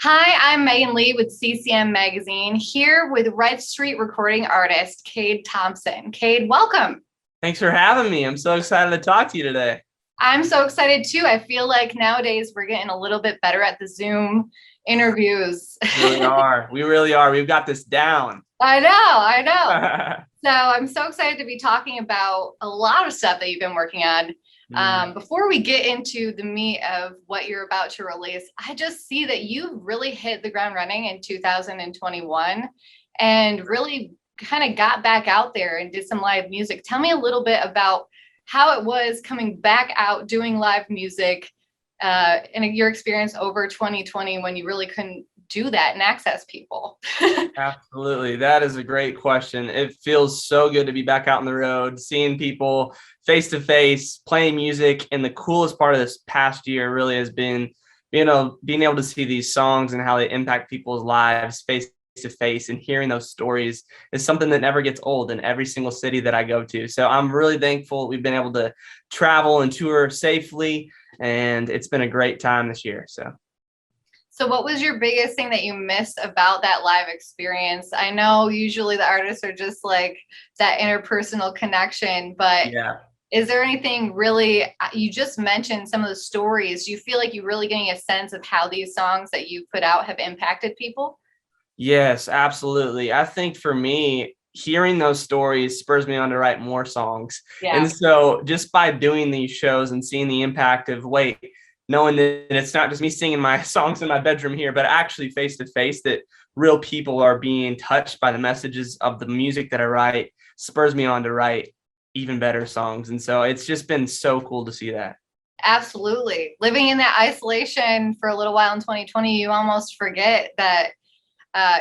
Hi, I'm Megan Lee with CCM Magazine, here with Red Street recording artist Cade Thompson. Cade, welcome. Thanks for having me. I'm so excited to talk to you today. I'm so excited too. I feel like nowadays we're getting a little bit better at the Zoom interviews. We really are. We really are. We've got this down. I know. So I'm so excited to be talking about a lot of stuff that you've been working on. Before we get into the meat of what you're about to release, I just see that you really hit the ground running in 2021 and really kind of got back out there and did some live music. Tell me a little bit about how it was coming back out doing live music and your experience over 2020 when you really couldn't do that and access people. Absolutely. That is a great question. It feels so good to be back out on the road, seeing people face to face, playing music. And the coolest part of this past year really has been, being able to see these songs and how they impact people's lives face to face, and hearing those stories is something that never gets old in every single city that I go to. So I'm really thankful we've been able to travel and tour safely, and it's been a great time this year. So what was your biggest thing that you missed about that live experience? I know usually the artists are just like that interpersonal connection, but Yeah. is there anything really, you just mentioned some of the stories. Do you feel like you're really getting a sense of how these songs that you put out have impacted people? Yes, absolutely. I think for me, hearing those stories spurs me on to write more songs. Yeah. And so just by doing these shows and seeing the impact of knowing that it's not just me singing my songs in my bedroom here, but actually face to face, that real people are being touched by the messages of the music that I write, spurs me on to write even better songs. And so it's just been so cool to see that. Absolutely. Living in that isolation for a little while in 2020, you almost forget that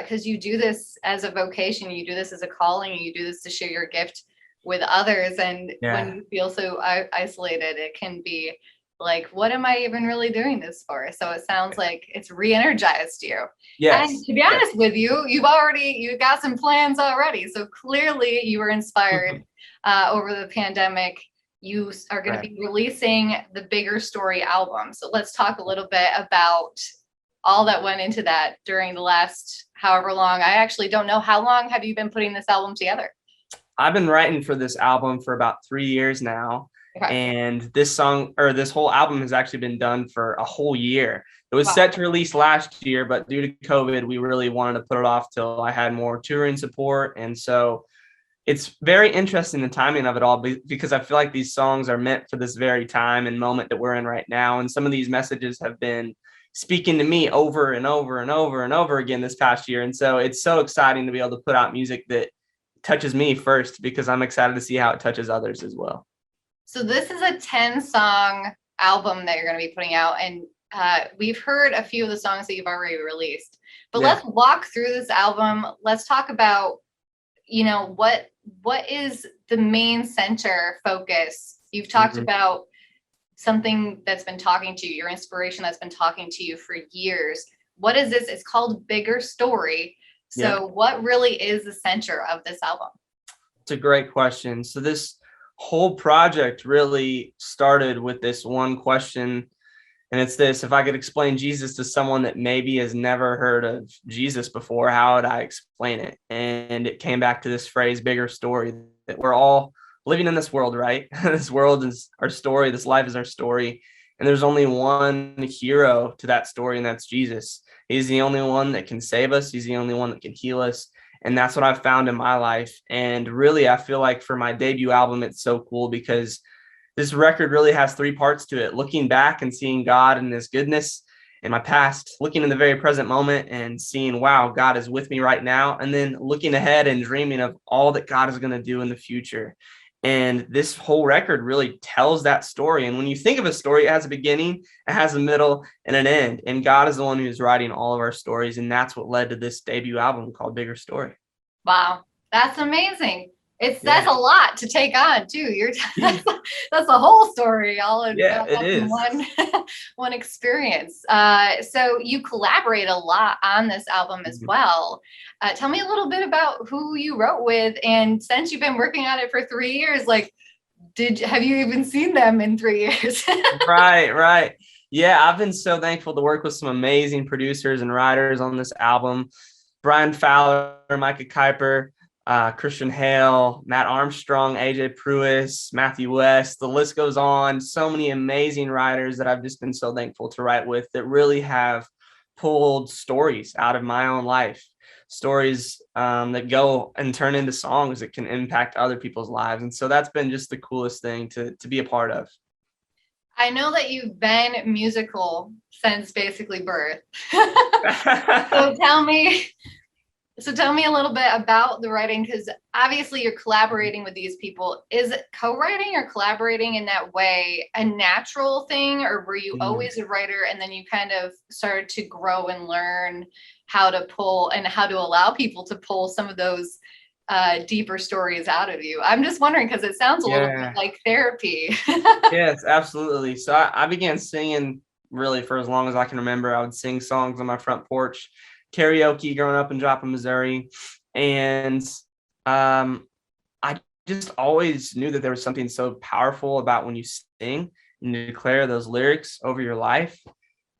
because you do this as a vocation, you do this as a calling, you do this to share your gift with others. And when Yeah. you feel so isolated, it can be like, what am I even really doing this for? So it sounds like it's re-energized you. And Yes. to be Yes. honest with you, you got some plans already. So clearly you were inspired over the pandemic. You are going to Right. be releasing the Bigger Story album. So let's talk a little bit about all that went into that during the last however long. I actually don't know, how long have you been putting this album together? I've been writing for this album for about 3 years now. Okay. And this whole album has actually been done for a whole year. It was Wow. set to release last year, but due to COVID, we really wanted to put it off till I had more touring support. And so it's very interesting, the timing of it all, because I feel like these songs are meant for this very time and moment that we're in right now. And some of these messages have been speaking to me over and over and over and over again this past year. And so it's so exciting to be able to put out music that touches me first, because I'm excited to see how it touches others as well. So this is a 10-song album that you're going to be putting out, and we've heard a few of the songs that you've already released. But Yeah. let's walk through this album. Let's talk about, what is the main center focus. You've talked Mhm. about something that's been talking to you, your inspiration that's been talking to you for years. What is this? It's called Bigger Story. Yeah. So what really is the center of this album? It's a great question. So this whole project really started with this one question, and it's this: if I could explain Jesus to someone that maybe has never heard of Jesus before, how would I explain it? And it came back to this phrase, bigger story, that we're all living in this world, right? This world is our story. This life is our story. And there's only one hero to that story, and that's Jesus. He's the only one that can save us. He's the only one that can heal us. And that's what I've found in my life. And really, I feel like for my debut album, it's so cool because this record really has three parts to it: looking back and seeing God and his goodness in my past, looking in the very present moment and seeing, wow, God is with me right now, and then looking ahead and dreaming of all that God is going to do in the future. And this whole record really tells that story. And when you think of a story, it has a beginning, it has a middle, and an end. And God is the one who's writing all of our stories. And that's what led to this debut album called Bigger Story. Wow, that's amazing. That's Yeah. a lot to take on too. That's a whole story all in, Yeah, it all in is. one one experience. So you collaborate a lot on this album as Mhm. well. Tell me a little bit about who you wrote with, and since you've been working on it for 3 years, like, have you even seen them in 3 years? Right, right. Yeah, I've been so thankful to work with some amazing producers and writers on this album. Brian Fowler, Micah Kuiper, Christian Hale, Matt Armstrong, AJ Pruis, Matthew West. The list goes on. So many amazing writers that I've just been so thankful to write with that really have pulled stories out of my own life, stories that go and turn into songs that can impact other people's lives. And so that's been just the coolest thing to be a part of. I know that you've been musical since basically birth. So tell me, a little bit about the writing, because obviously you're collaborating with these people. Is co-writing or collaborating in that way a natural thing, or were you always a writer and then you kind of started to grow and learn how to pull and how to allow people to pull some of those deeper stories out of you? I'm just wondering because it sounds a little bit like therapy. Yes, absolutely. So I began singing really for as long as I can remember. I would sing songs on my front porch, karaoke growing up in Joplin, Missouri. And I just always knew that there was something so powerful about when you sing and you declare those lyrics over your life.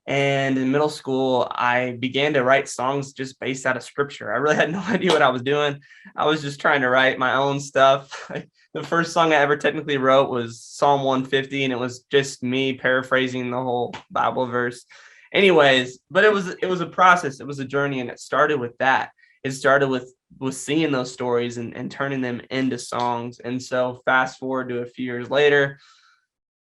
And in middle school, I began to write songs just based out of scripture. I really had no idea what I was doing. I was just trying to write my own stuff. The first song I ever technically wrote was Psalm 150, and it was just me paraphrasing the whole Bible verse. Anyways, but it was a process. It was a journey, and it started with that. It started with seeing those stories and turning them into songs. And so fast forward to a few years later,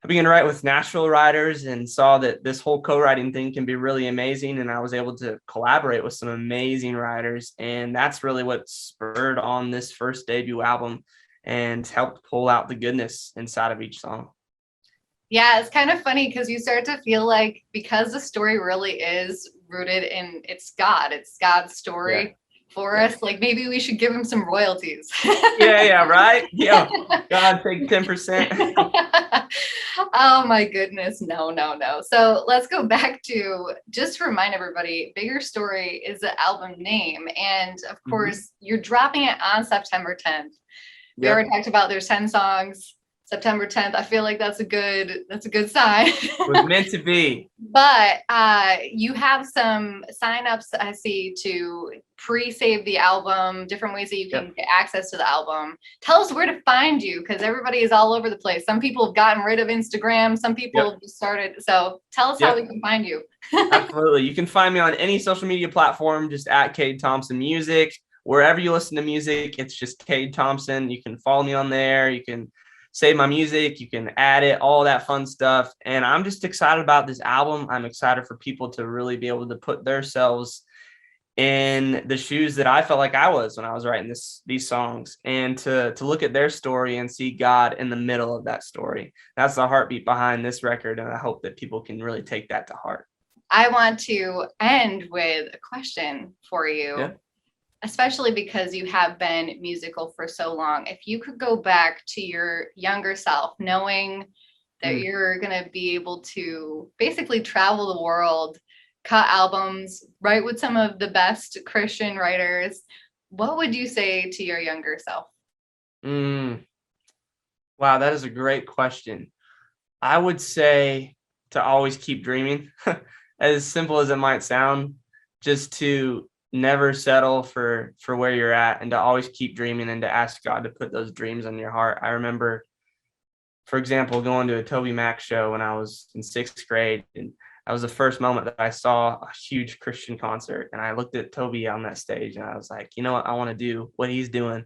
I began to write with Nashville writers and saw that this whole co-writing thing can be really amazing. And I was able to collaborate with some amazing writers. And that's really what spurred on this first debut album and helped pull out the goodness inside of each song. Yeah, it's kind of funny because you start to feel like, because the story really is rooted in it's God's story for us. Like maybe we should give him some royalties. Yeah, right. Yeah, God, take 10%. Oh my goodness. No. So let's go back to just remind everybody, Bigger Story is the album name. And of course, you're dropping it on September 10th. We already talked about there's 10 songs. September 10th. I feel like that's a good sign. It was meant to be. But you have some signups I see to pre-save the album, different ways that you can get access to the album. Tell us where to find you, because everybody is all over the place. Some people have gotten rid of Instagram. Some people have just started. So tell us how we can find you. Absolutely. You can find me on any social media platform, just at Cade Thompson Music. Wherever you listen to music, it's just Cade Thompson. You can follow me on there. You can save my music, you can add it, all that fun stuff. And I'm just excited about this album. I'm excited for people to really be able to put themselves in the shoes that I felt like I was when I was writing these songs, and to look at their story and see God in the middle of that story. That's the heartbeat behind this record, and I hope that people can really take that to heart. I want to end with a question for you. Especially because you have been musical for so long. If you could go back to your younger self, knowing that you're going to be able to basically travel the world, cut albums, write with some of the best Christian writers, what would you say to your younger self? Wow, that is a great question. I would say to always keep dreaming, as simple as it might sound, just to never settle for where you're at, and to always keep dreaming and to ask God to put those dreams in your heart. I remember, for example, going to a Toby Mac show when I was in 6th grade, and that was the first moment that I saw a huge Christian concert. And I looked at Toby on that stage and I was like, you know what, I want to do what he's doing.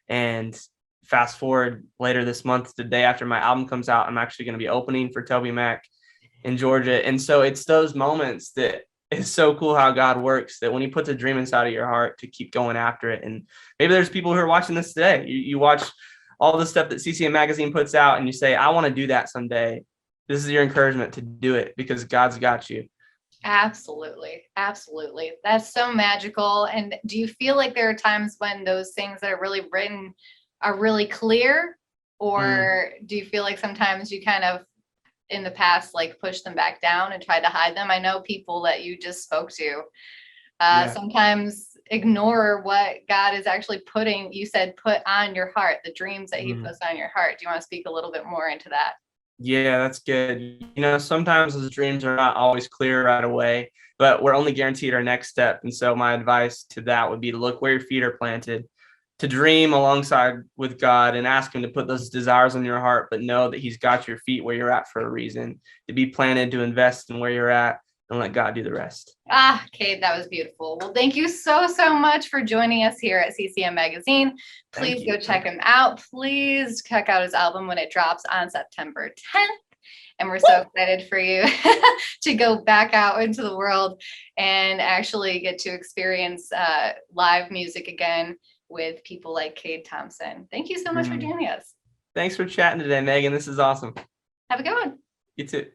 And fast forward later this month, the day after my album comes out, I'm actually going to be opening for Toby Mac in Georgia. And so it's those moments that it's so cool how God works, that when he puts a dream inside of your heart, to keep going after it. And maybe there's people who are watching this today. You watch all the stuff that CCM Magazine puts out and you say, I want to do that someday. This is your encouragement to do it, because God's got you. Absolutely. That's so magical. And do you feel like there are times when those things that are really written are really clear? Or do you feel like sometimes you kind of in the past like push them back down and try to hide them? I know people that you just spoke to sometimes ignore what God is actually putting, you said, put on your heart, the dreams that he puts on your heart. Do you want to speak a little bit more into that? Yeah, that's good. You know, sometimes those dreams are not always clear right away, but we're only guaranteed our next step. And so my advice to that would be to look where your feet are planted, to dream alongside with God and ask him to put those desires on your heart, but know that he's got your feet where you're at for a reason, to be planted, to invest in where you're at and let God do the rest. Cade, that was beautiful. Well, thank you so much for joining us here at CCM Magazine. Please go check him out. Please check out his album when it drops on September 10th. And we're so excited for you to go back out into the world and actually get to experience live music again with people like Cade Thompson. Thank you so much for joining us. Thanks for chatting today, Megan. This is awesome. Have a good one. You too.